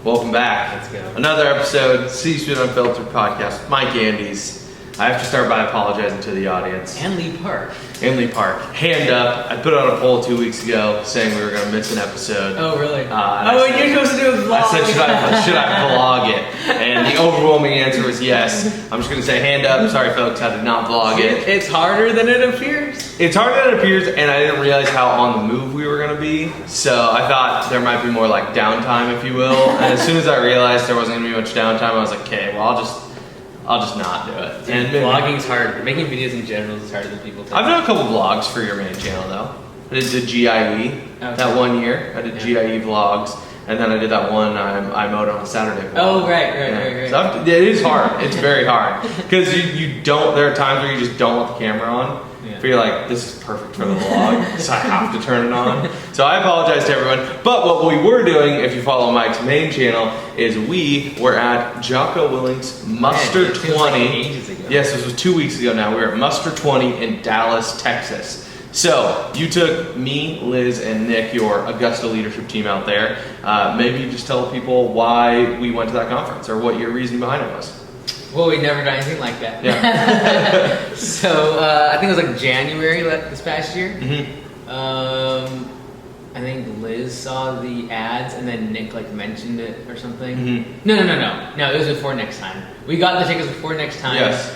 Welcome back. Let's go. Another episode, C-Suite Unfiltered podcast with Mike Andes. I have to start by apologizing to the audience. And Lee Park. Hand up. I put out a poll 2 weeks ago saying we were going to miss an episode. Oh, really? You're supposed to do a vlog. I said, should I vlog it? And the overwhelming answer was yes. I'm just going to say hand up. Sorry, folks, I did not vlog it. It's harder than it appears. It's harder than it appears, and I didn't realize how on the move we were going to be. So I thought there might be more like downtime, if you will. And as soon as I realized there wasn't going to be much downtime, I was like, okay, well, I'll just not do it. And vlogging's hard. Making videos in general is harder than people think. I've done a couple vlogs for your main channel though. I did the GIE that 1 year. I did GIE vlogs, and then I did that one I mowed on a Saturday vlog. Oh, right. So it is hard. It's very hard because you don't. There are times where you just don't want the camera on. Yeah. But you're like, this is perfect for the vlog, so I have to turn it on. So I apologize to everyone. But what we were doing, if you follow Mike's main channel, is we were at Jocko Willink's Muster 20. Like ages ago. Yes, this was 2 weeks ago now. We were at Muster 20 in Dallas, Texas. So you took me, Liz, and Nick, your Augusta leadership team out there. Maybe just tell people why we went to that conference or what your reason behind it was. Well, we'd never done anything like that. Yeah. So I think it was like January this past year. Mm-hmm. I think Liz saw the ads and then Nick mentioned it or something. Mm-hmm. No, it was before next time. We got the tickets before next time. Yes.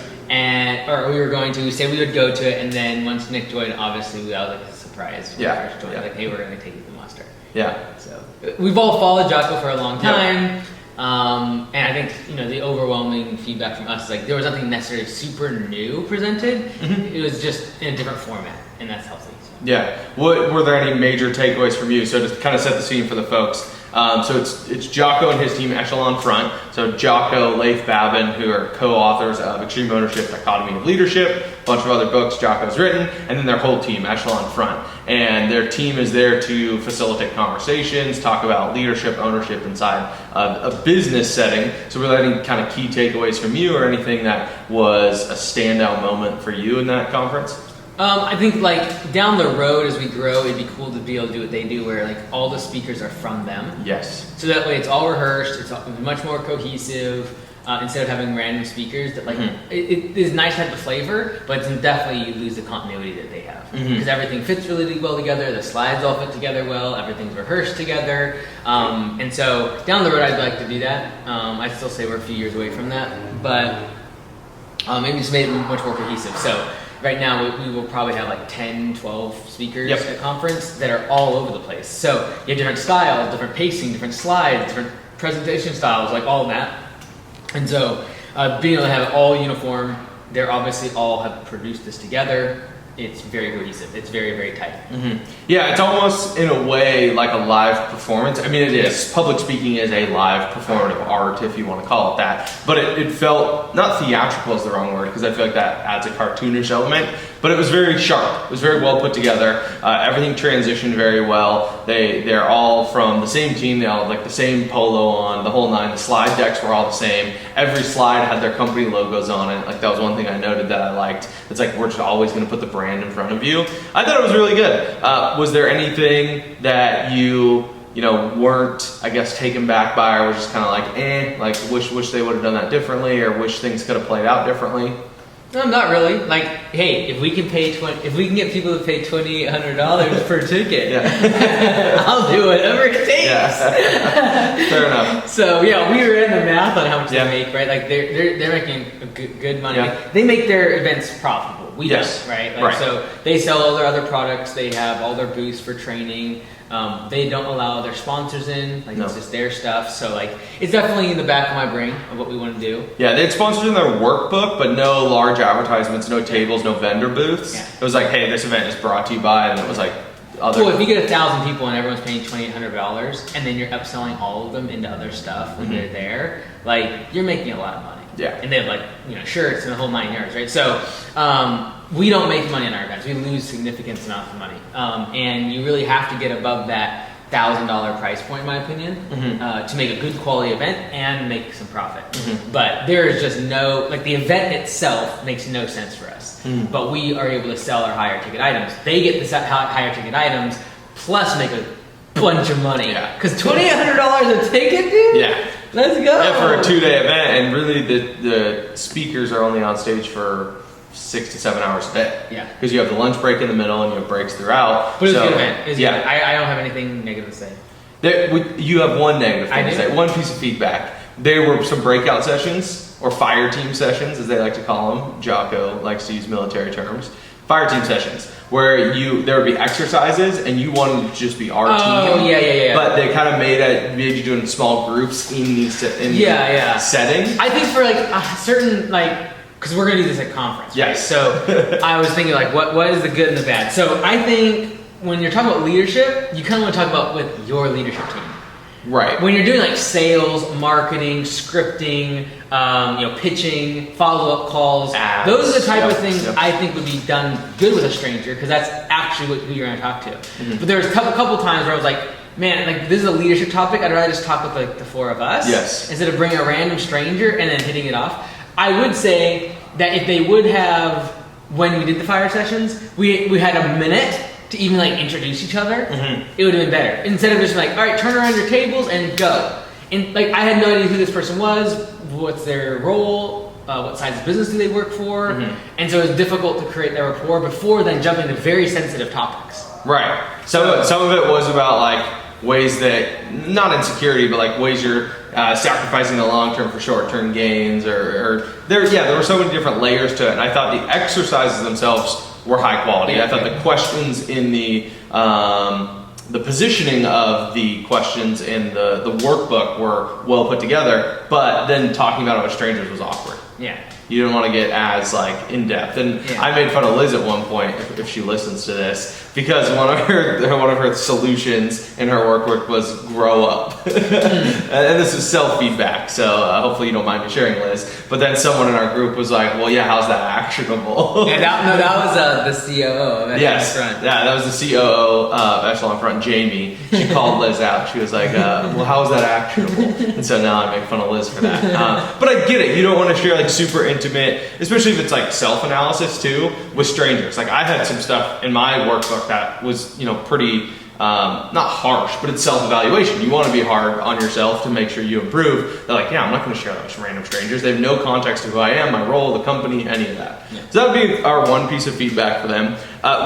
Or we were going to. We said we would go to it, and then once Nick joined, obviously that was like a surprise when we first joined. Like, hey, we're going to take you to Muster. Yeah. So we've all followed Jocko for a long time. Yep. And I think, the overwhelming feedback from us is there was nothing necessarily super new presented. Mm-hmm. It was just in a different format, and that's healthy. So. Yeah. Were there any major takeaways from you? So to kind of set the scene for the folks. So it's Jocko and his team, Echelon Front. So Jocko, Leif Babin, who are co-authors of Extreme Ownership, Dichotomy of Leadership, a bunch of other books Jocko's written, and then their whole team, Echelon Front. And their team is there to facilitate conversations, talk about leadership, ownership inside a business setting. So were there any kind of key takeaways from you or anything that was a standout moment for you in that conference? I think down the road as we grow, it'd be cool to be able to do what they do, where all the speakers are from them. Yes. So that way it's all rehearsed. It's much more cohesive instead of having random speakers. That it is nice to have the flavor, but it's definitely you lose the continuity that they have because everything fits really well together. The slides all fit together well. Everything's rehearsed together. And so down the road, I'd like to do that. I'd still say we're a few years away from that, but maybe just made it much more cohesive. So. Right now, we will probably have 10, 12 speakers at conference that are all over the place. So you have different styles, different pacing, different slides, different presentation styles, all of that. And so being able to have it all uniform, they're obviously all have produced this together. It's very cohesive. It's very, very tight. Mm-hmm. Yeah, it's almost in a way like a live performance. I mean, it is. Public speaking is a live performative art, if you want to call it that. But it felt, not theatrical is the wrong word, because I feel like that adds a cartoonish element, but it was very sharp. It was very well put together. Everything transitioned very well. They're all from the same team. They all had the same polo on, the whole nine. The slide decks were all the same. Every slide had their company logos on it. That was one thing I noted that I liked. It's we're just always going to put the brand in front of you. I thought it was really good. Was there anything that you weren't, I guess, taken back by, or was just kind of wish they would have done that differently, or wish things could have played out differently? No, not really. Hey, if we can get people to pay $2,800 per ticket, I'll do whatever it takes. Yeah. Fair enough. So we ran the math on how much they make, right? They're making good money. Yeah. They make their events profitable. We don't, right? Right. So they sell all their other products. They have all their booths for training. They don't allow their sponsors in. It's just their stuff. So it's definitely in the back of my brain of what we want to do. Yeah, they had sponsors in their workbook, but no large advertisements, no tables, no vendor booths. Yeah. It was hey, this event is brought to you by, and it was other. Well, if you get 1,000 people and everyone's paying $2,800, and then you're upselling all of them into other stuff when they're there, you're making a lot of money. Yeah. And they have shirts and the whole 9 yards, right? So we don't make money on our events. We lose significant amounts of money. And you really have to get above that $1,000 price point, in my opinion, to make a good quality event and make some profit. But there is just no, the event itself makes no sense for us. But we are able to sell our higher ticket items. They get the higher ticket items plus make a bunch of money. Yeah. Because $2,800 a ticket, dude? Yeah. Let's go. Yeah, for a 2-day event, and really the speakers are only on stage for 6 to 7 hours a day. Yeah. Because you have the lunch break in the middle and you have breaks throughout. But it's a good event. It's yeah. good. I don't have anything negative to say. You have one negative thing I to do? say, one piece of feedback. There were some breakout sessions, or fire team sessions, as they like to call them. Jocko likes to use military terms. Fire team sessions, where there would be exercises, and you wanted to just be our team. Oh, yeah. But they kind of made you do it in small groups in the setting. I think for like a certain, like, because we're going to do this at conference. Yes. Right? So I was thinking, like, what is the good and the bad? So I think when you're talking about leadership, you kind of want to talk about with your leadership team. Right. When you're doing like sales, marketing, scripting, pitching, follow-up calls, Ads. those are the type of things Yep. I think would be done good with a stranger because that's actually who you're going to talk to. Mm-hmm. But there was a couple times where I was like, man, like this is a leadership topic. I'd rather just talk with like the four of us instead of bringing a random stranger and then hitting it off. I would say that if they would have, when we did the fire sessions, we had a minute to even like introduce each other, it would have been better. Instead of just like, all right, turn around your tables and go. And like, I had no idea who this person was, what's their role, what size of business do they work for, and so it was difficult to create that rapport before then jumping to very sensitive topics. Right. Some of it was about like ways that, not insecurity, but like ways you're sacrificing the long term for short term gains, or there were so many different layers to it. And I thought the exercises themselves were high quality. I thought the questions in the positioning of the questions in the workbook were well put together, but then talking about it with strangers was awkward. Yeah. You didn't want to get as like in depth, and I made fun of Liz at one point if she listens to this because one of her solutions in her workbook was grow up, and this is self feedback, so hopefully you don't mind me sharing, Liz. But then someone in our group was like, "Well, yeah, how's that actionable?" that was the COO of Echelon Front. Yeah, that was the COO of Echelon Front, Jamie. She called Liz out. She was like, "Well, how is that actionable?" And so now I make fun of Liz for that. But I get it. You don't want to share like super intimate, especially if it's like self-analysis too, with strangers. Like I had some stuff in my workbook that was, pretty, not harsh, but it's self-evaluation. You want to be hard on yourself to make sure you improve. They're like, yeah, I'm not going to share that with random strangers. They have no context of who I am, my role, the company, any of that. Yeah. So that would be our one piece of feedback for them.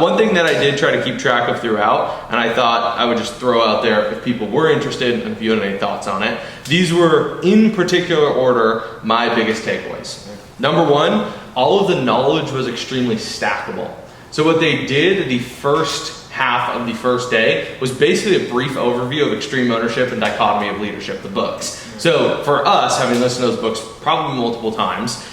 One thing that I did try to keep track of throughout, and I thought I would just throw out there if people were interested and if you had any thoughts on it, these were in particular order my biggest takeaways. Number one, all of the knowledge was extremely stackable. So what they did the first half of the first day was basically a brief overview of Extreme Ownership and Dichotomy of Leadership, the books. So for us, having listened to those books probably multiple times,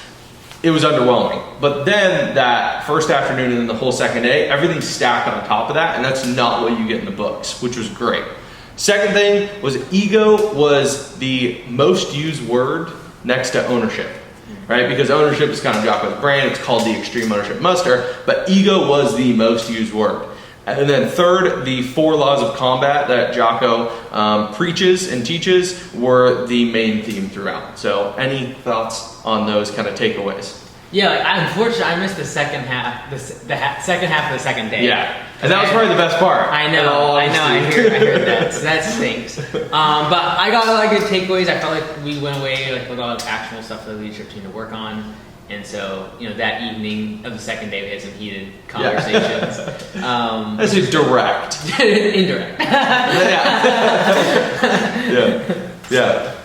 it was underwhelming. But then that first afternoon and then the whole second day, everything's stacked on top of that, and that's not what you get in the books, which was great. Second thing was ego was the most used word next to ownership. Right? Because ownership is kind of Jocko's brand. It's called the Extreme Ownership Muster, but ego was the most used word. And then third, the 4 laws of combat that Jocko preaches and teaches were the main theme throughout. So any thoughts on those kind of takeaways? Yeah, unfortunately, I missed the second half, the second half of the second day. Yeah, and that was probably the best part. I know, I heard that. So that stinks. But I got a lot of good takeaways. I felt like we went away with a lot of actionable stuff for the leadership team to work on. And so, that evening of the second day, we had some heated conversations. That's a direct. Indirect. Yeah.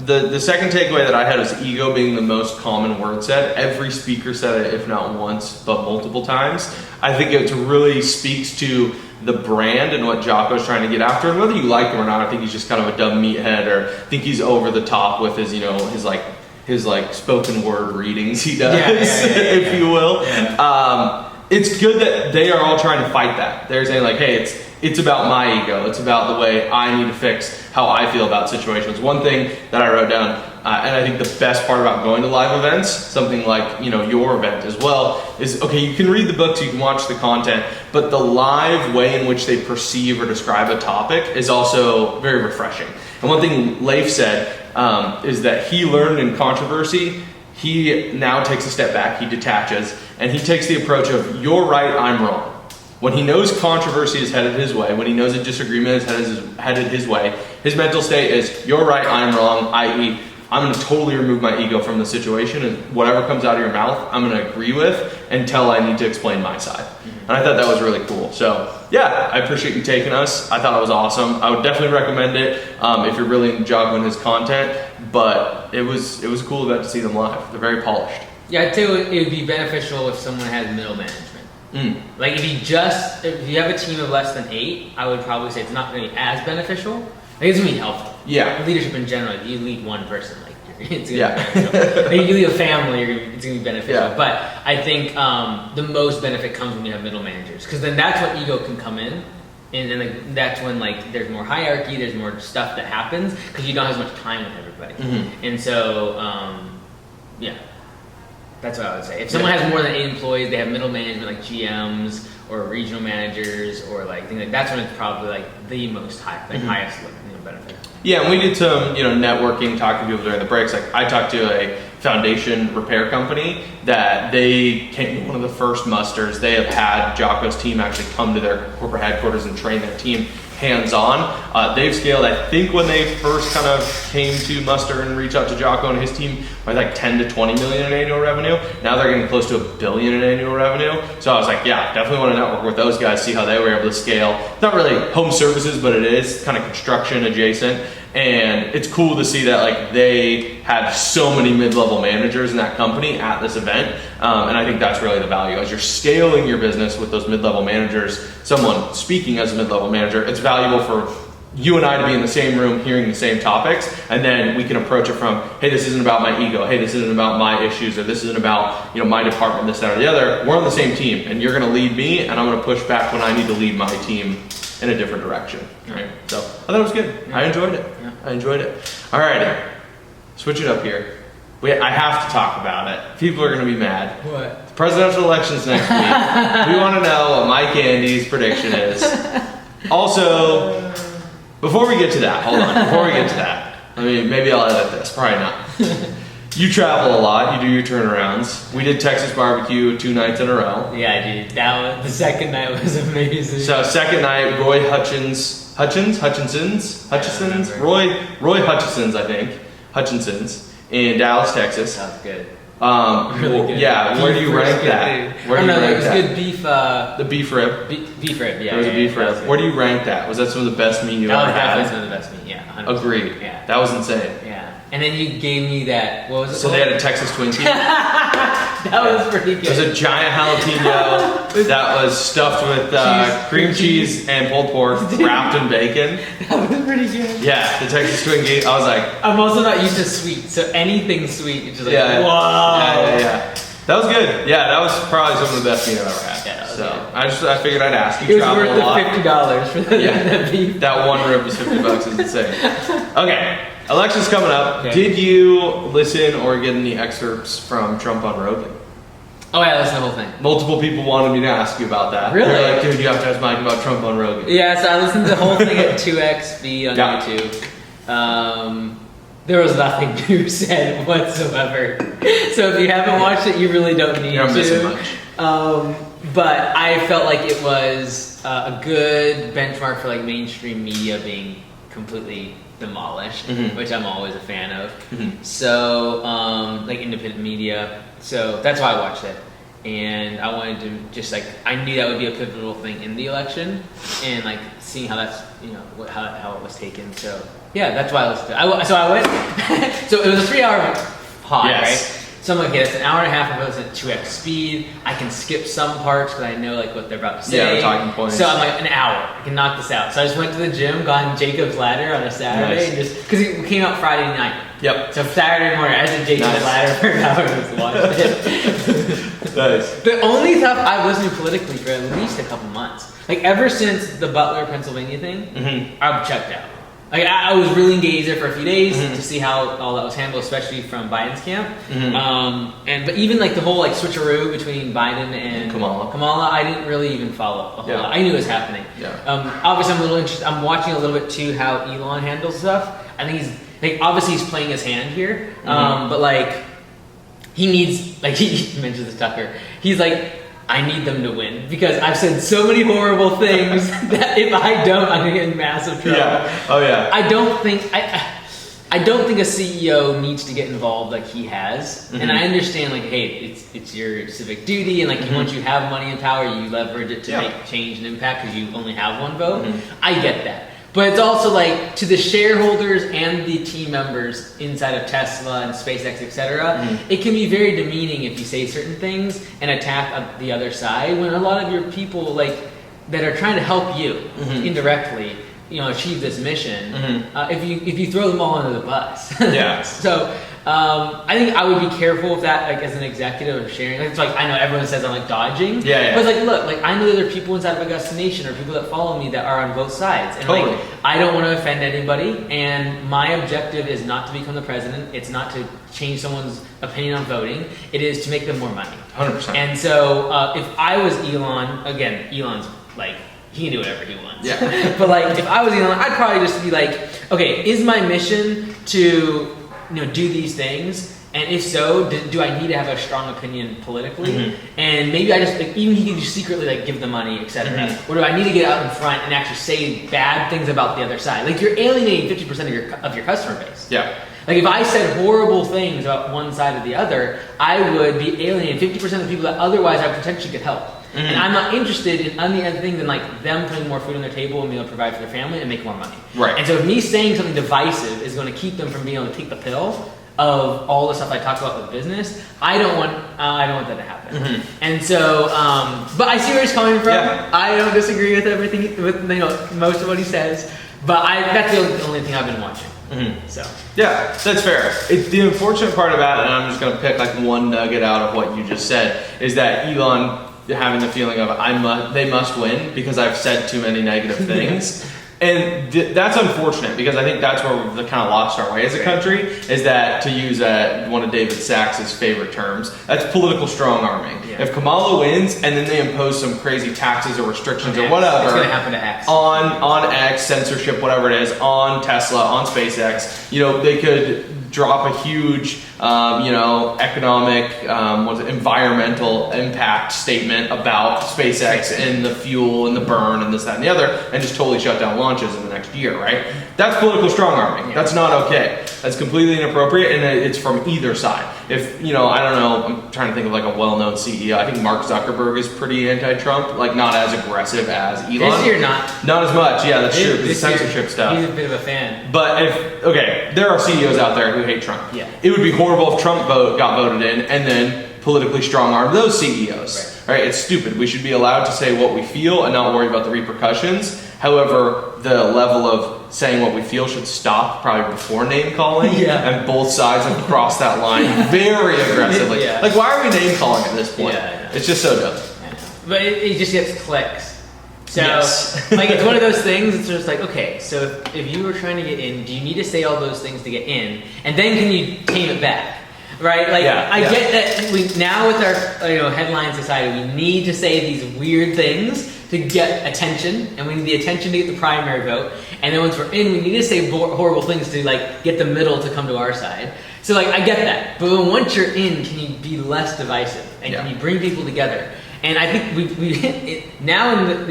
The second takeaway that I had was ego being the most common word said. Every speaker said it, if not once, but multiple times. I think it really speaks to the brand and what Jocko's trying to get after. And whether you like him or not, I think he's just kind of a dumb meathead, or I think he's over the top with his, his spoken word readings he does, if you will. Yeah. It's good that they are all trying to fight that. They're saying like, hey, it's about my ego. It's about the way I need to fix how I feel about situations. One thing that I wrote down, and I think the best part about going to live events, something like your event as well, is okay, you can read the books, you can watch the content, but the live way in which they perceive or describe a topic is also very refreshing. And one thing Leif said is that he learned in controversy, he now takes a step back, he detaches, and he takes the approach of you're right, I'm wrong. When he knows controversy is headed his way, when he knows a disagreement is headed his way, his mental state is, you're right, I'm wrong, i.e., I'm going to totally remove my ego from the situation, and whatever comes out of your mouth, I'm going to agree with until I need to explain my side. And I thought that was really cool. So yeah, I appreciate you taking us. I thought it was awesome. I would definitely recommend it if you're really into Jocko and his content, but it was a cool event to see them live. They're very polished. Yeah, I'd say it would be beneficial if someone has middle management. Like if you have a team of less than 8, I would probably say it's not going to be as beneficial. I think it's going to be helpful. Yeah. Leadership in general, if you lead one person, like it's going to be beneficial. If you lead a family, it's going to be beneficial. Yeah. But I think the most benefit comes when you have middle managers, because then that's when ego can come in, and then like, that's when like there's more hierarchy, there's more stuff that happens because you don't have as much time with everybody. And so yeah. That's what I would say. If someone has more than 8 employees, they have middle management like GMs or regional managers or like things like that's when it's probably like the most highest benefit. Yeah, and we did some networking, talking to people during the breaks. Like I talked to a foundation repair company that they came to one of the first musters. They have had Jocko's team actually come to their corporate headquarters and train their team hands-on. They've scaled, I think when they first kind of came to muster and reach out to Jocko and his team, by like 10 to 20 million in annual revenue. Now they're getting close to $1 billion in annual revenue. So I was like, yeah, definitely want to network with those guys, see how they were able to scale. Not really home services, but it is kind of construction adjacent. And it's cool to see that like they had so many mid-level managers in that company at this event. And I think that's really the value. As you're scaling your business with those mid-level managers, someone speaking as a mid-level manager, it's valuable for you and I to be in the same room hearing the same topics, and then we can approach it from, hey, this isn't about my ego, hey, this isn't about my issues, or this isn't about my department, this, that, or the other. We're on the same team, and you're gonna lead me, and I'm gonna push back when I need to lead my team in a different direction. Right? So I thought it was good. Yeah. I enjoyed it. Yeah. I enjoyed it. Alrighty, switch it up here. I have to talk about it. People are gonna be mad. What? The presidential elections next week. We want to know what Mike Andy's prediction is. Also, before we get to that, hold on. Before we get to that, maybe I'll edit this. Probably not. You travel a lot. You do your turnarounds. We did Texas BBQ 2 nights in a row. Yeah, I did. The second night was amazing. So second night, Roy Hutchinson's, Roy Hutchinson's, I think, Hutchinson's in Dallas, Texas. Sounds good. Really good. Yeah, where do you rank that? Where do you rank that? It was good beef. The beef rib. Beef rib, yeah. It was a beef rib. Where do you rank that? Was that some of the best meat you ever had? That was definitely some of the best meat, yeah. 100%. Agreed. Yeah. That was insane. Yeah. And then you gave me that, what was it? So they had a Texas Twinkie. That was pretty good. It was a giant jalapeno that was stuffed with cream cheese and pulled pork wrapped in bacon. That was pretty good. Yeah, the Texas Twinkie. I was like, I'm also not used to sweet, so anything sweet, it's just like, yeah, wow. Yeah. That was good. Yeah, that was probably some of the best meat I've ever had. Yeah, so I figured I'd ask. You travel a lot. It was worth the $50 for the beef. That one rib was $50 is insane. Okay. Election's coming up. Okay. Did you listen or get any excerpts from Trump on Rogan? Oh yeah, that's the whole thing. Multiple people wanted me to ask you about that. Really? They're like, dude, you have to ask Mike about Trump on Rogan. Yeah, so I listened to the whole thing at 2XB on YouTube. There was nothing new said whatsoever. So if you haven't watched it, you really don't need to. You're not missing much. But I felt like it was a good benchmark for like mainstream media being completely demolished, which I'm always a fan of. So, like independent media. So that's why I watched it. And I wanted to just like, I knew that would be a pivotal thing in the election, and like seeing how that's, how it was taken. So yeah, that's why I listened to it. So I went, so it was a 3-hour pod, right? So I'm like, okay, that's an hour and a half of it at 2x speed. I can skip some parts because I know like what they're about to say. Yeah, the talking points. So I'm like, an hour, I can knock this out. So I just went to the gym, got on Jacob's Ladder on a Saturday, and just because it came out Friday night. Yep. So Saturday morning, I did Jacob's Ladder for an hour and just watched it. Nice. The only stuff I've listened to politically for at least a couple months, like ever since the Butler, Pennsylvania thing, I've checked out. Like I was really engaged there for a few days to see how all that was handled, especially from Biden's camp. But even like the whole like switcheroo between Biden and Kamala, I didn't really even follow a whole lot. I knew it was happening. Obviously, I'm a little interested. I'm watching a little bit too how Elon handles stuff. I think he's like obviously he's playing his hand here, but like he needs, like he mentions this Tucker. He's like, I need them to win because I've said so many horrible things that if I don't, I'm gonna get in massive trouble. Yeah. Oh yeah. I don't think a CEO needs to get involved like he has, and I understand like, hey, it's your civic duty, and like once you have money and power, you leverage it to make change and impact because you only have one vote. I get that. But it's also like to the shareholders and the team members inside of Tesla and SpaceX, etc. It can be very demeaning if you say certain things and attack the other side when a lot of your people like that are trying to help you indirectly, achieve this mission. If you throw them all under the bus, So I think I would be careful with that, like as an executive of sharing. Like, it's like I know everyone says I'm like dodging, but it's like look, like I know that there are people inside of Augusta Nation or people that follow me that are on both sides, and like I don't want to offend anybody. And my objective is not to become the president. It's not to change someone's opinion on voting. It is to make them more money. 100%. And so if I was Elon, again, Elon's like. He can do whatever he wants. Yeah. But like, if I was Elon, I'd probably just be like, okay, is my mission to do these things? And if so, do I need to have a strong opinion politically? And maybe I just like, even he can just secretly like give the money, etc. Or do I need to get out in front and actually say bad things about the other side? Like you're alienating 50% of your customer base. Yeah. Like if I said horrible things about one side or the other, I would be alienating 50% of the people that otherwise I potentially could help. And I'm not interested in any other thing than like them putting more food on their table and being able to provide for their family and make more money. Right. And so if me saying something divisive is going to keep them from being able to take the pill of all the stuff I talked about with business, I don't want that to happen. And so, but I see where he's coming from. Yeah. I don't disagree with everything with most of what he says, but that's the only thing I've been watching. So yeah, that's fair. The unfortunate part about it, and I'm just going to pick like one nugget out of what you just said, is that Elon having the feeling of they must win because I've said too many negative things. And that's unfortunate because I think that's where we've kind of lost our way as a country, is that, to use one of David Sachs's favorite terms, that's political strong arming. Yeah. If Kamala wins and then they impose some crazy taxes or restrictions or whatever, it's going to happen to X. On X, censorship, whatever it is, on Tesla, on SpaceX, they could drop a huge, economic, environmental impact statement about SpaceX and the fuel and the burn and this, that, and the other, and just totally shut down launches in the next year, right? That's political strong arming. Yeah. That's not okay. That's completely inappropriate, and it's from either side. If, I don't know, I'm trying to think of like a well-known CEO. I think Mark Zuckerberg is pretty anti-Trump, like not as aggressive as Elon. This year, not. Not as much, yeah, that's true, because the censorship stuff. He's a bit of a fan. But there are CEOs out there who hate Trump. Yeah. It would be horrible if Trump got voted in and then politically strong-arm those CEOs. Right? It's stupid. We should be allowed to say what we feel and not worry about the repercussions. However, the level of saying what we feel should stop probably before name-calling. Yeah. And both sides have crossed that line very aggressively. Yeah. Like, why are we name-calling at this point? Yeah, it's just so dumb. But it just gets clicks. So, like, it's one of those things, it's just like, okay, so if you were trying to get in, do you need to say all those things to get in? And then can you tame it back? Right? Like, I get that now with our headline society, we need to say these weird things to get attention, and we need the attention to get the primary vote. And then once we're in, we need to say horrible things to, like, get the middle to come to our side. So, like, I get that. But once you're in, can you be less divisive? And can you bring people together? And I think we hit it now in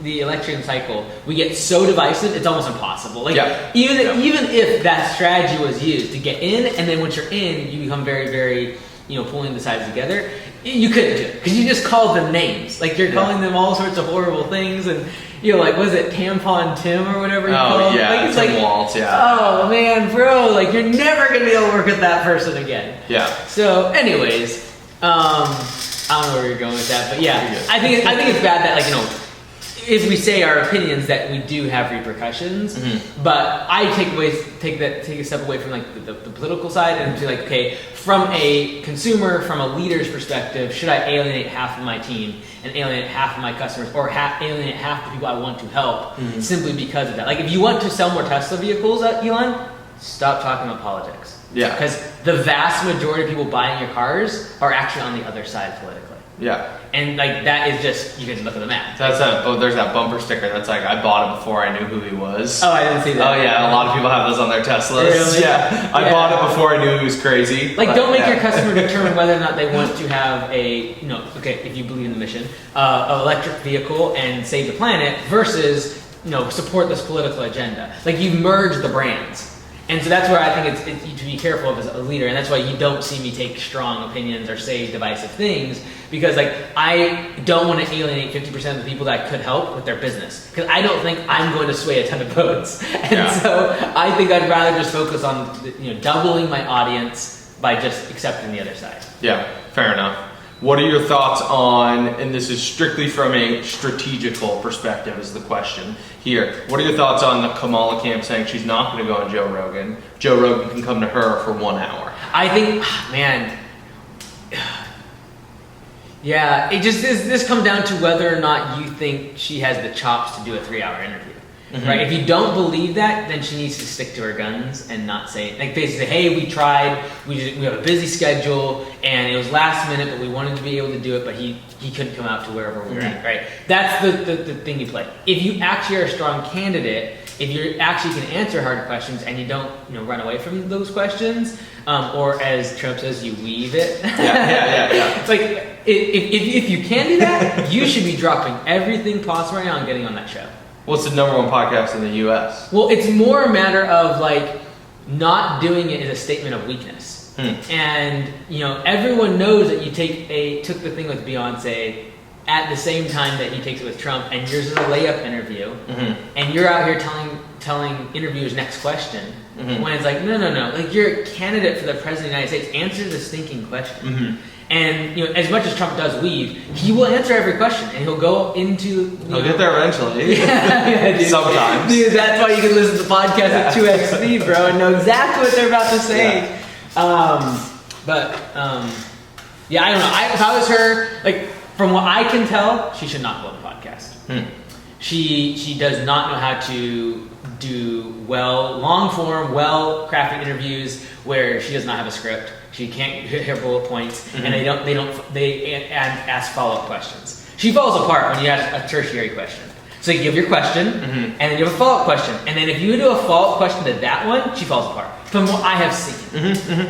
the election cycle, we get so divisive, it's almost impossible. Like even if that strategy was used to get in, and then once you're in, you become very, very, pulling the sides together. You couldn't do it because you just called them names. Like you're calling them all sorts of horrible things, and like was it Tampon Tim or whatever you called? Yeah, like, it's Tim like Waltz, oh man, bro, like you're never gonna be able to work with that person again. Yeah. So, anyways, I don't know where you're going with that, but yeah, I think it's bad that if we say our opinions that we do have repercussions, but I take a step away from like the political side and be like, okay, from a consumer, from a leader's perspective, should I alienate half of my team and alienate half of my customers, or alienate half the people I want to help simply because of that? Like if you want to sell more Tesla vehicles, Elon, stop talking about politics. Yeah. Because the vast majority of people buying your cars are actually on the other side politically. Yeah. And like that is just, you can look at the map. There's that bumper sticker that's like, I bought it before I knew who he was. Oh, I didn't see that. Oh yeah, a lot of people have those on their Teslas. Really? Yeah, I bought it before I knew he was crazy. Like, don't make your customer determine whether or not they want to have a, okay, if you believe in the mission, an electric vehicle and save the planet versus, support this political agenda. Like, you merge the brands. And so that's where I think it's to be careful of as a leader, and that's why you don't see me take strong opinions or say divisive things, because like I don't want to alienate 50% of the people that I could help with their business, because I don't think I'm going to sway a ton of votes, and so I think I'd rather just focus on doubling my audience by just accepting the other side. Yeah, fair enough. What are your thoughts on, and this is strictly from a strategical perspective is the question here, what are your thoughts on the Kamala camp saying she's not going to go on Joe Rogan? Joe Rogan can come to her for 1 hour. I think, man, yeah, it just this comes down to whether or not you think she has the chops to do a 3-hour interview. Mm-hmm. Right? If you don't believe that, then she needs to stick to her guns and not say, like, basically, hey, we tried, we have a busy schedule, and it was last minute, but we wanted to be able to do it, but he couldn't come out to wherever we were at, right? That's the thing you play. If you actually are a strong candidate, if you actually can answer hard questions and you don't run away from those questions, or as Trump says, you weave it. Yeah. It's like, if you can do that, you should be dropping everything possible right now and getting on that show. What's the #1 podcast in the U.S.? Well, it's more a matter of like not doing it is a statement of weakness. And everyone knows that you took the thing with Beyonce at the same time that he takes it with Trump, and yours is a layup interview, and you're out here telling interviewers next question, when it's like no, like you're a candidate for the president of the United States, answer the stinking question. And as much as Trump does weave, he will answer every question, and he'll go into. He'll get there eventually. Dude. Sometimes. Dude, that's why you can listen to the podcast at 2x speed, bro, and know exactly what they're about to say. Yeah. Yeah, I don't know. If I was her, like from what I can tell, she should not go on the podcast. She does not know how to do long form, well crafted interviews where she does not have a script. She can't hit her bullet points, and they ask follow-up questions. She falls apart when you ask a tertiary question. So you give your question, and then you have a follow-up question, and then if you do a follow-up question to that one, she falls apart. From what I have seen,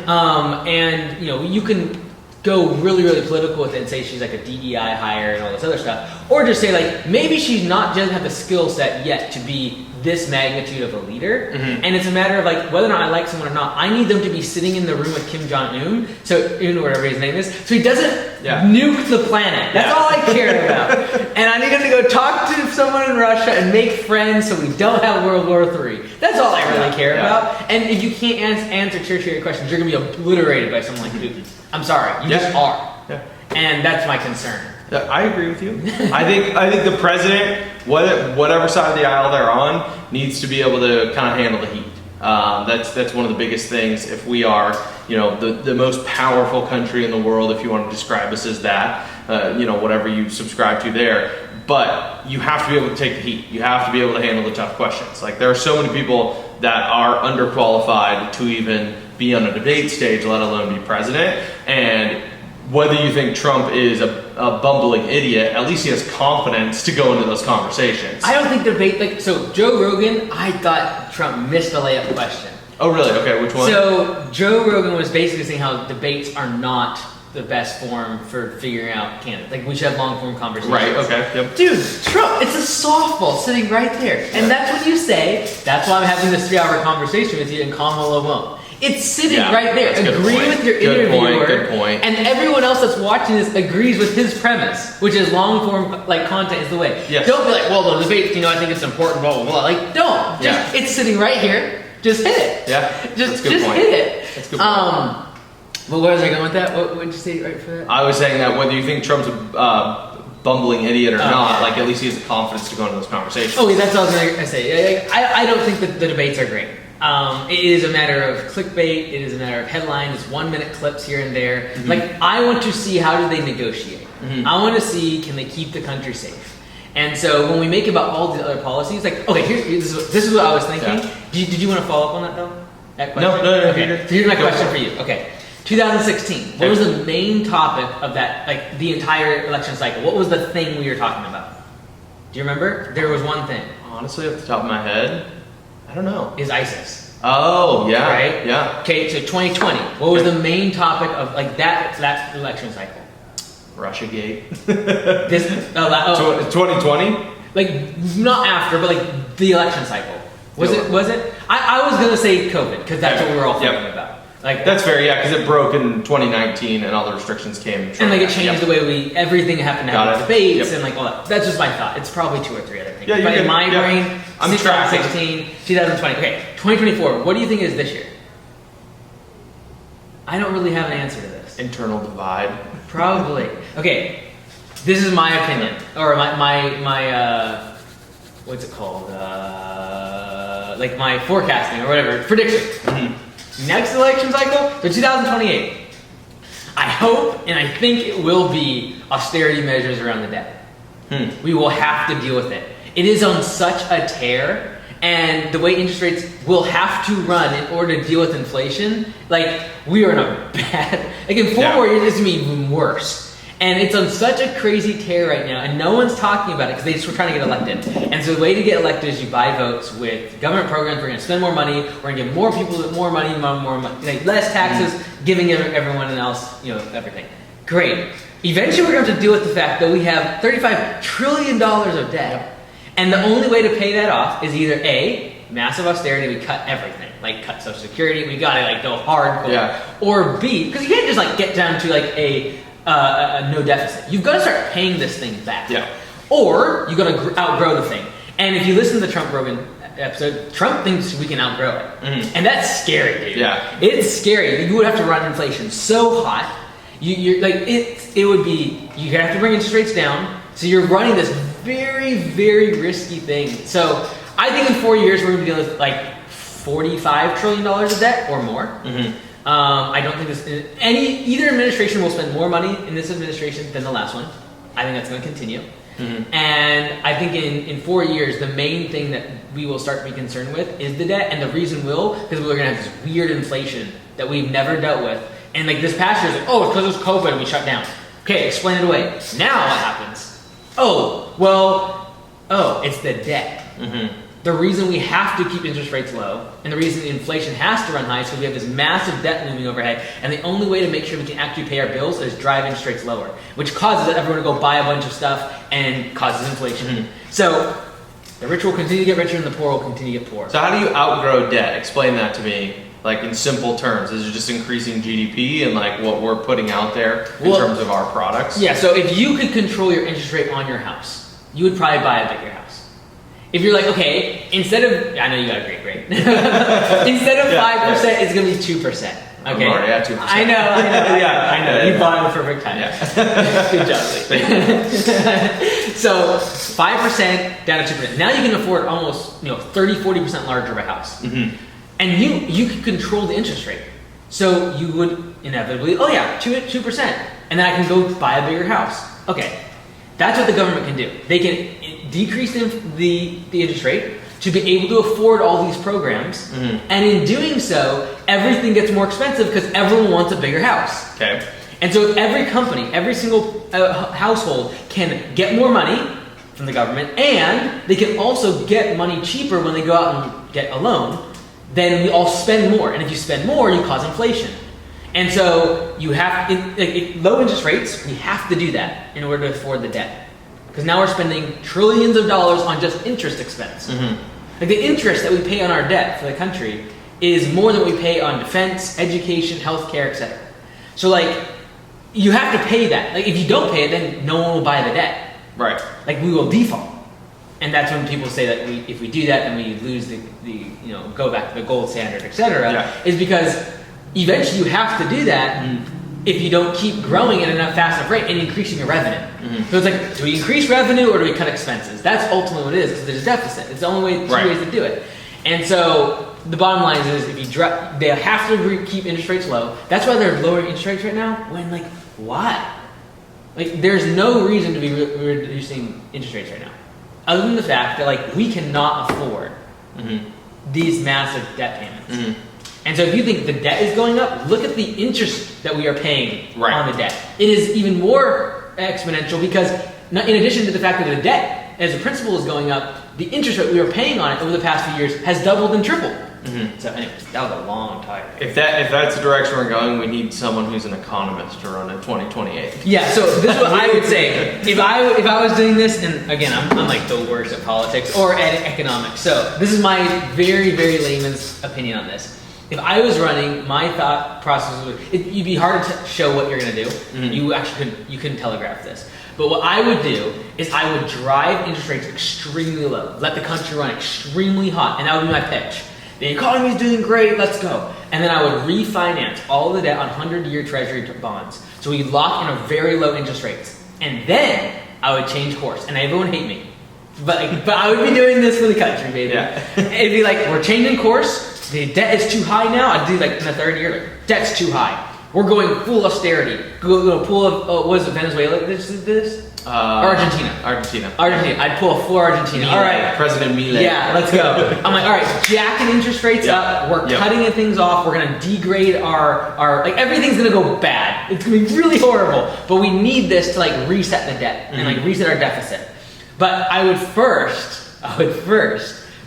and you can go really, really political with it and say she's like a DEI hire and all this other stuff, or just say like maybe she's not doesn't have the skill set yet to be this magnitude of a leader, and it's a matter of like whether or not I like someone or not. I need them to be sitting in the room with Kim Jong-un, whatever his name is, so he doesn't nuke the planet. That's all I care about. And I need him to go talk to someone in Russia and make friends so we don't have World War III. That's all I really care about. And if you can't answer tertiary questions, you're gonna be obliterated by someone like Putin. I'm sorry, you just are. Yeah. And that's my concern. Yeah, I agree with you. I think the president, whatever side of the aisle they're on, needs to be able to kind of handle the heat. That's one of the biggest things. If we are, the most powerful country in the world, if you want to describe us as that, whatever you subscribe to there. But you have to be able to take the heat. You have to be able to handle the tough questions. Like there are so many people that are underqualified to even be on a debate stage, let alone be president. And whether you think Trump is a bumbling idiot, at least he has confidence to go into those conversations. I don't think so Joe Rogan, I thought Trump missed a layup question. Oh really? Okay, which one? So Joe Rogan was basically saying how debates are not the best form for figuring out candidates. Like we should have long form conversations. Right, okay, yep. Dude, Trump, it's a softball sitting right there. And that's what you say, that's why I'm having this 3-hour conversation with you and Kamala won't. It's sitting right there. Agree with your interviewer. Good point. And everyone else that's watching this agrees with his premise, which is long form content is the way. Yes. Don't be like, well, the debate, I think it's important, blah, blah, blah. Like, don't. It's sitting right here. Just hit it. Yeah. Just hit it. That's a good point. Well, where was I going with that? What did you say right for that? I was saying that whether you think Trump's a bumbling idiot or not, like at least he has the confidence to go into those conversations. Oh, yeah, that's what I was going to say. I don't think that the debates are great. It is a matter of clickbait. It is a matter of headlines, 1-minute clips here and there. Like, I want to see how do they negotiate. I want to see can they keep the country safe. And so when we make about all the other policies, like, okay, this is what I was thinking. Yeah. Did you want to follow up on that though? That question? No. Okay. So here's my question for you. Okay. 2016. What was the main topic of that, like the entire election cycle? What was the thing we were talking about? Do you remember? There was one thing. Honestly, off the top of my head, I don't know. Is ISIS. Oh, yeah. Right? Yeah. Okay, so 2020. What was the main topic of like that election cycle? Russiagate. 2020? Like not after, but like the election cycle. Was it? I was gonna say COVID, because that's what we were all thinking about. Like that's fair, yeah, because it broke in 2019 and all the restrictions came. And like it changed the way everything happened to have debates and like all that. That's just my thought. It's probably 2 or 3 other things. Yeah, but in my brain, I'm 2016, 2020. Okay, 2024. What do you think is this year? I don't really have an answer to this. Internal divide. Probably. Okay, this is my opinion, or my what's it called? Like my forecasting or whatever prediction. Mm-hmm. Next election cycle, so 2028. I hope and I think it will be austerity measures around the debt. We will have to deal with it. It is on such a tear, and the way interest rates will have to run in order to deal with inflation, like we are in a bad, like in 4 more years, it's gonna be even worse. And it's on such a crazy tear right now, and no one's talking about it because they just were trying to get elected. And so the way to get elected is you buy votes with government programs. We're going to spend more money. We're going to give more people more money, like less taxes, giving everyone else, everything. Great. Eventually, we're going to have to deal with the fact that we have $35 trillion of debt, and the only way to pay that off is either A, massive austerity, we cut everything, like cut Social Security, we got to go hardcore, or B, because you can't just get down to a no deficit. You've got to start paying this thing back. Or you've got to outgrow the thing. And if you listen to the Trump Rogan episode, Trump thinks we can outgrow it. And that's scary, dude. It's scary. You would have to run inflation so hot. You're like it would be, you have to bring interest rates down. So you're running this very, very risky thing. So I think in 4 years we're going to be dealing with $45 trillion of debt or more. I don't think either administration will spend more money in this administration than the last one. I think that's going to continue. And I think in 4 years, the main thing that we will start to be concerned with is the debt. And the reason because we're going to have this weird inflation that we've never dealt with. And this past year, it's it's because it was COVID and we shut down. Okay, explain it away. Now what happens? It's the debt. The reason we have to keep interest rates low, and the reason inflation has to run high, is because we have this massive debt looming overhead, and the only way to make sure we can actually pay our bills is drive interest rates lower, which causes everyone to go buy a bunch of stuff and causes inflation. So the rich will continue to get richer, and the poor will continue to get poor. So how do you outgrow debt? Explain that to me, in simple terms. Is it just increasing GDP and what we're putting out there in terms of our products? Yeah. So if you could control your interest rate on your house, you would probably buy a bigger house. If you're okay, instead of, I know you got a great grade. Instead of 5%, it's going to be 2%. Okay. I'm already at 2%. I know. I know. You bought it the perfect time. Good job. So 5% down to 2%. Now you can afford almost 30-40% larger of a house. And you can control the interest rate. So you would inevitably, 2%. And then I can go buy a bigger house. Okay. That's what the government can do. They can decrease the interest rate to be able to afford all these programs. And in doing so, everything gets more expensive because everyone wants a bigger house. Okay. And so every company, every single household can get more money from the government, and they can also get money cheaper when they go out and get a loan. Then we all spend more. And if you spend more, you cause inflation. And so you have, low interest rates, we have to do that in order to afford the debt. Because now we're spending trillions of dollars on just interest expense. The interest that we pay on our debt for the country is more than we pay on defense, education, healthcare, etc. So you have to pay that. If you don't pay it, then no one will buy the debt. Right. We will default. And that's when people say that if we do that, then we lose the go back to the gold standard, etc. Is because eventually you have to do that if you don't keep growing at a fast enough rate and increasing your revenue. So it's do we increase revenue or do we cut expenses? That's ultimately what it is, because there's a deficit. It's the only way, two ways to do it. And so the bottom line is if you they have to keep interest rates low. That's why they're lowering interest rates right now. When why? There's no reason to be reducing interest rates right now, other than the fact that we cannot afford these massive debt payments. And so if you think the debt is going up, look at the interest that we are paying on the debt. It is even more exponential because in addition to the fact that the debt as a principal is going up, the interest rate we are paying on it over the past few years has doubled and tripled. So anyways, that was a long time. If that's the direction we're going, we need someone who's an economist to run in 2028. Yeah, so this is what I would say. If I was doing this, and again, I'm like the worst at politics or at economics, so this is my very, very layman's opinion on this. If I was running, my thought process would, you'd be hard to show what you're going to do. You actually couldn't telegraph this. But what I would do is I would drive interest rates extremely low, let the country run extremely hot, and that would be my pitch. The economy is doing great, let's go. And then I would refinance all the debt on 100-year treasury bonds. So we lock in a very low interest rates. And then I would change course. And everyone hate me. But I would be doing this for the country, baby. Yeah. It'd be like, we're changing course. The debt is too high now. I'd do like in the third year, like, debt's too high. We're going full austerity. Go pull of, what is it, Venezuela? This? Argentina. I'd pull a full Argentina. Milei. All right. President Milei. Yeah, let's go. I'm like, all right, jacking interest rates up. We're cutting things off. We're going to degrade our like everything's going to go bad. It's going to be really horrible. But we need this to like reset the debt and like reset our deficit. But I would first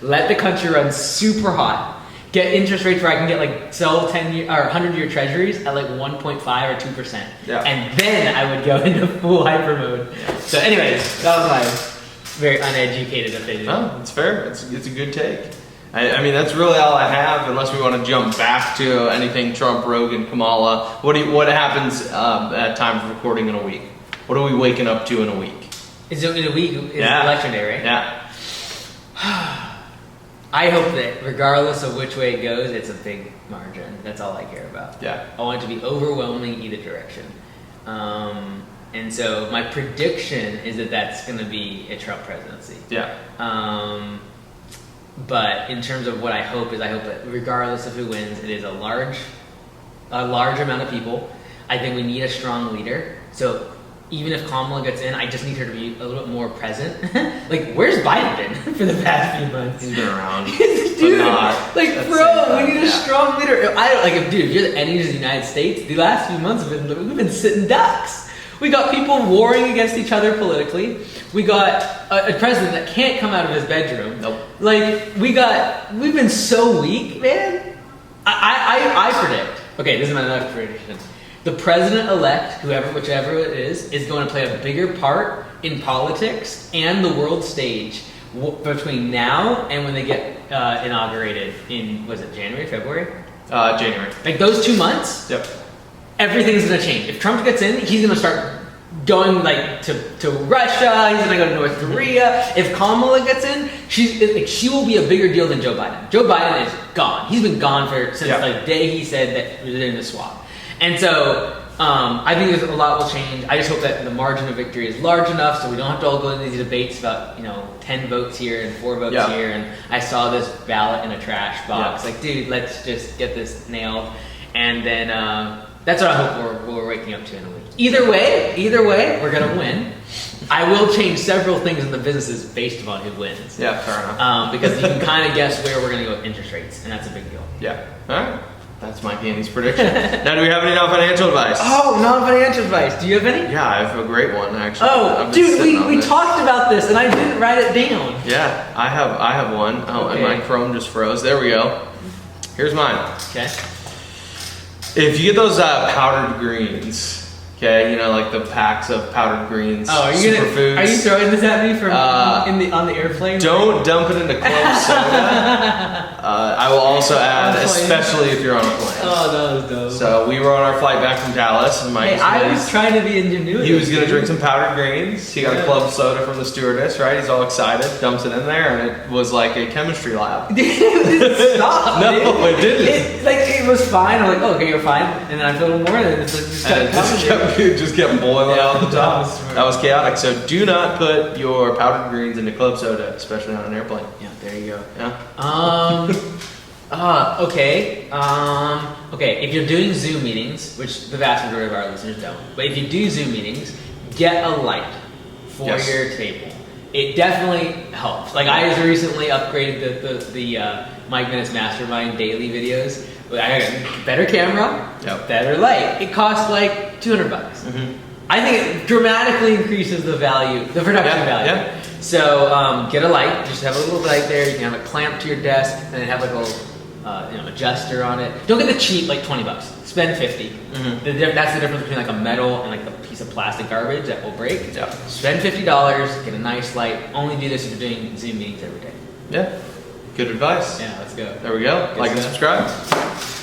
let the country run super hot. Get interest rates where I can get like sell 10-year or 100-year treasuries at like 1.5 or 2%. Yeah. And then I would go into full hyper mode. So anyways, that was my very uneducated opinion. Oh, it's fair. It's a good take. I mean, that's really all I have, unless we want to jump back to anything Trump, Rogan, Kamala. What happens at time of recording in a week? What are we waking up to in a week? Is it in a week? It's election day, right? Yeah. I hope that regardless of which way it goes, it's a big margin. That's all I care about. Yeah. I want it to be overwhelming either direction. And so my prediction is that that's going to be a Trump presidency. Yeah. But in terms of what I hope that regardless of who wins, it is a large amount of people. I think we need a strong leader. So even if Kamala gets in, I just need her to be a little bit more present. Like, where's Biden been for the past few months? He's been around. Dude, like, bro, we need a strong leader. If you're the enemies of the United States, the last few months we've been sitting ducks. We got people warring against each other politically. We got a president that can't come out of his bedroom. Nope. Like, we've been so weak, man. I predict. Okay, this is my next prediction. The president-elect, whichever it is going to play a bigger part in politics and the world stage between now and when they get inaugurated in, was it January, February? January. Like those 2 months, everything's going to change. If Trump gets in, he's going to start going like to Russia. He's going to go to North Korea. If Kamala gets in, she will be a bigger deal than Joe Biden. Joe Biden is gone. He's been gone since the day he said that we were in the swap. And so I think a lot will change. I just hope that the margin of victory is large enough so we don't have to all go into these debates about 10 votes here and 4 votes here. And I saw this ballot in a trash box. Like, dude, let's just get this nailed. And then that's what I hope we're waking up to in a week. Either way, we're gonna win. I will change several things in the businesses based upon who wins. Yeah, fair enough. Because you can kind of guess where we're gonna go with interest rates, and that's a big deal. Yeah. All right. That's Mike Andy's prediction. Now, do we have any non-financial advice? Oh, non-financial advice. Do you have any? Yeah, I have a great one, actually. Oh, dude, we talked about this, and I didn't write it down. Yeah, I have one. Oh, okay. And my Chrome just froze. There we go. Here's mine. Okay. If you get those powdered greens, okay, like the packs of powdered greens, superfoods. Are you throwing this at me from on the airplane? Don't dump it into club soda. I will also add, especially if you're on a plane. Oh, that was dope. So we were on our flight back from Dallas, and Mike was trying to be ingenuity. He was going to drink some powdered greens. He got a club soda from the stewardess, right? He's all excited, dumps it in there, and it was like a chemistry lab. Dude, it didn't stop. No, it didn't. It was fine. I'm like, oh, okay, you're fine. And then I filled more, and it just kept boiling out the top. That was chaotic. So do not put your powdered greens into club soda, especially on an airplane. Yeah, there you go. Yeah. Okay, if you're doing Zoom meetings, which the vast majority of our listeners don't, but if you do Zoom meetings, get a light for your table. It definitely helps. Like I just recently upgraded the Mike Minutes Mastermind daily videos I got better camera, Yep. better light. It costs like $200. I think it dramatically increases the value, the production value. Yeah. So get a light. Just have a little light there. You can have it clamped to your desk, and then have like a little adjuster on it. Don't get the cheap like $20. Spend $50. That's the difference between like a metal and like a piece of plastic garbage that will break. Yeah. Spend $50. Get a nice light. Only do this if you're doing Zoom meetings every day. Yeah. Good advice. Yeah, let's go. There we go. Good Like and stuff. subscribe.